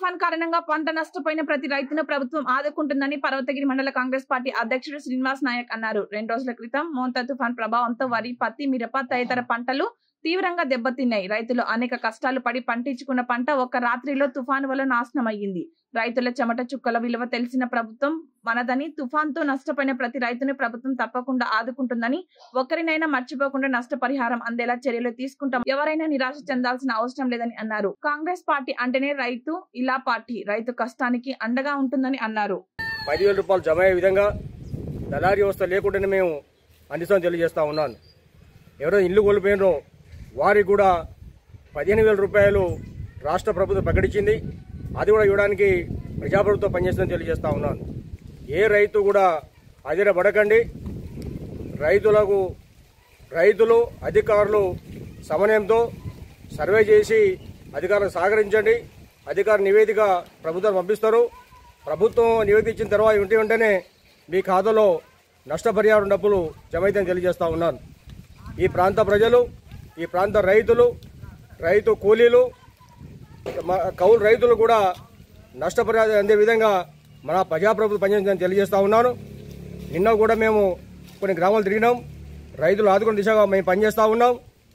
తుఫాన్ కారణంగా పంట నష్టపోయిన ప్రతి రైతును ప్రభుత్వం ఆదుకుంటుందని పర్వతగిరి మండల కాంగ్రెస్ పార్టీ అధ్యక్షుడు శ్రీనివాస్ నాయక్ అన్నారు. 2 రోజుల క్రితం మోంతా తుఫాన్ ప్రభావంతో వరి, పత్తి, మిరప తదితర పంటలు తీవ్రంగా దెబ్బతిన్నాయి. రైతులు అనేక కష్టాలు పడి పండించుకున్న పంట ఒక్క రాత్రిలో తుఫాను వల్ల నాశనమయ్యింది. రైతుల చెమట చుక్కల విలువ తెలిసిన ప్రభుత్వం మనదని, తుఫాన్తో నష్టపోయిన ప్రతి రైతుని ప్రభుత్వం తప్పకుండా ఆదుకుంటుందని, ఒక్కరినైనా మర్చిపోకుండా నష్టపరిహారం అందేలా చర్యలు తీసుకుంటాం, ఎవరైనా నిరాశ చెందాల్సిన అవసరం లేదని అన్నారు. కాంగ్రెస్ పార్టీ అంటేనే రైతు ఇలా పార్టీ, రైతు కష్టానికి అండగా ఉంటుందని అన్నారు. 10,000 రూపాయలు జమ అయ్యే విధంగా దళారీ వ్యవస్థ లేకుండానే మేము అందిస్తామని తెలియజేస్తా ఉన్నాను. ఎవరైనా ఇల్లు కోల్పోయినో వారికి కూడా 15,000 రూపాయలు రాష్ట్ర ప్రభుత్వం ప్రకటించింది. అది కూడా ఇవ్వడానికి ప్రజాప్రభుత్వం పనిచేస్తుందని తెలియజేస్తా ఉన్నాను. ఏ రైతు కూడా అదిరపడకండి. రైతులు అధికారులు సమన్వయంతో సర్వే చేసి అధికారులకు సహకరించండి. అధికారుల నివేదిక ప్రభుత్వం పంపిస్తారు. ప్రభుత్వం నివేదిక ఇచ్చిన తర్వాత వెంటనే మీ ఖాతాలో నష్టపరిహారం డబ్బులు జమ అవుతాయని తెలియజేస్తా ఉన్నాను. ఈ ప్రాంత ప్రజలు, ఈ ప్రాంత రైతు కూలీలు, కౌలు రైతులు కూడా నష్టపరిహారం అందే విధంగా మన ప్రజాప్రభుత్వం పనిచేస్తుందని తెలియజేస్తా ఉన్నాను. నిన్న కూడా మేము కొన్ని గ్రామాలు తిరిగినాం. రైతులు ఆదుకునే దిశగా మేము పనిచేస్తూ ఉన్నాం.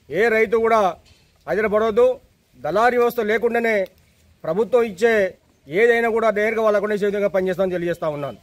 ఏ రైతు కూడా అదిరపడవద్దు. దళారీ వ్యవస్థ లేకుండానే ప్రభుత్వం ఇచ్చే ఏదైనా కూడా నేరుగా వాళ్ళకుండా విధంగా పనిచేస్తామని తెలియజేస్తా ఉన్నాను.